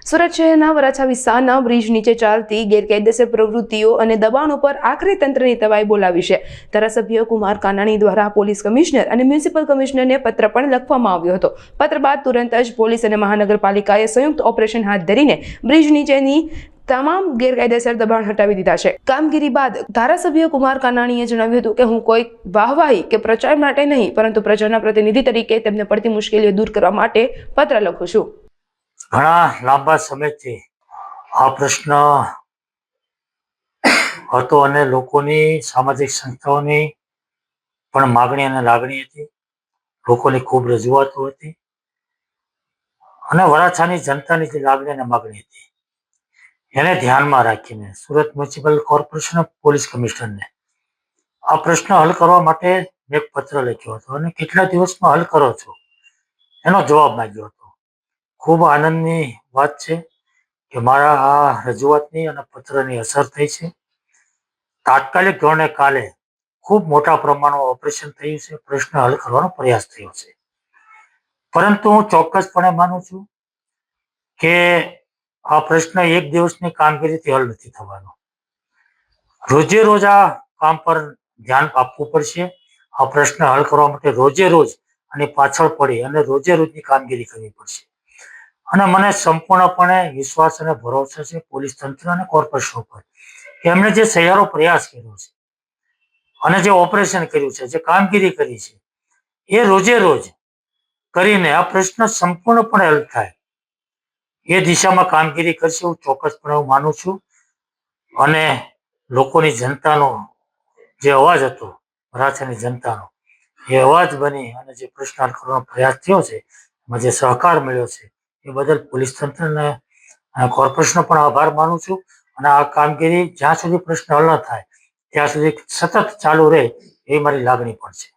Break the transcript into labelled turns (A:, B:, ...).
A: સુરત શહેરના વરાછા વિસ્તારના બ્રિજ નીચે ચાલતી ગેરકાયદેસર પ્રવૃત્તિઓ અને દબાણો પર આખરે તંત્રની તવાઈ બોલાવી છે। ધારાસભ્ય કુમાર કાનાણી દ્વારા પોલીસ કમિશનર અને મ્યુનિસિપલ કમિશનરને પત્ર પણ લખવામાં આવ્યો હતો। પત્ર બાદ તુરંત જ પોલીસ અને મહાનગરપાલિકાએ સંયુક્ત ઓપરેશન હાથ ધરીને બ્રિજ નીચેની તમામ ગેરકાયદેસર દબાણ હટાવી દીધા છે। કામગીરી બાદ ધારાસભ્ય કુમાર કાનાણીએ જણાવ્યું હતું કે હું કોઈ વાહવાહી કે પ્રચાર માટે નહીં, પરંતુ પ્રજાના પ્રતિનિધિ તરીકે તેમને પડતી મુશ્કેલીઓ દૂર કરવા માટે પત્ર લખું છું।
B: ઘણા લાંબા સમયથી આ પ્રશ્ન હતો અને લોકોની સામાજિક સંસ્થાઓની પણ માગણી અને લાગણી હતી। લોકોની ખૂબ રજૂઆતો હતી અને વરાછાની જનતાની જે લાગણી અને માગણી હતી એને ધ્યાનમાં રાખીને સુરત મ્યુનિસિપલ કોર્પોરેશન પોલીસ કમિશનરને આ પ્રશ્ન હલ કરવા માટે એક પત્ર લખ્યો હતો અને કેટલા દિવસમાં હલ કરો છો એનો જવાબ માંગ્યો હતો। ખૂબ આનંદની વાત છે કે મારા આ રજૂઆતની અને પત્રની અસર થઈ છે। તાત્કાલિક ધોરણે કાલે ખૂબ મોટા પ્રમાણમાં ઓપરેશન થયું છે, પ્રશ્ન હલ કરવાનો પ્રયાસ થયો છે। પરંતુ હું ચોક્કસપણે માનું છું કે આ પ્રશ્ન એક દિવસની કામગીરીથી હલ નથી થવાનો। રોજે રોજ આ કામ પર ધ્યાન આપવું પડશે। આ પ્રશ્ન હલ કરવા માટે રોજે રોજ આની પાછળ પડી અને રોજે રોજની કામગીરી કરવી પડશે। અને મને સંપૂર્ણપણે વિશ્વાસ અને ભરોસો છે પોલીસ તંત્ર અને કોર્પોરેશન પર કે એમણે જે સહિયારો પ્રયાસ કર્યો છે અને જે ઓપરેશન કર્યું છે, જે કામગીરી કરી છે, એ રોજે રોજ કરીને આ પ્રશ્ન સંપૂર્ણપણે હલ થાય એ દિશામાં કામગીરી કરશે હું ચોક્કસપણે હું માનું છું। અને લોકોની જનતાનો જે અવાજ હતો, વરાછાની જનતાનો એ અવાજ બની અને જે પ્રશ્ન હલ કરવાનો પ્રયાસ થયો છે, એમાં જે સહકાર મળ્યો છે એ બદલ પોલીસ તંત્રને કોર્પોરેશનનો પણ આભાર માનું છું। અને આ કામગીરી જ્યાં સુધી પ્રશ્ન હલ ન થાય ત્યાં સુધી સતત ચાલુ રહે એ મારી લાગણી પણ છે।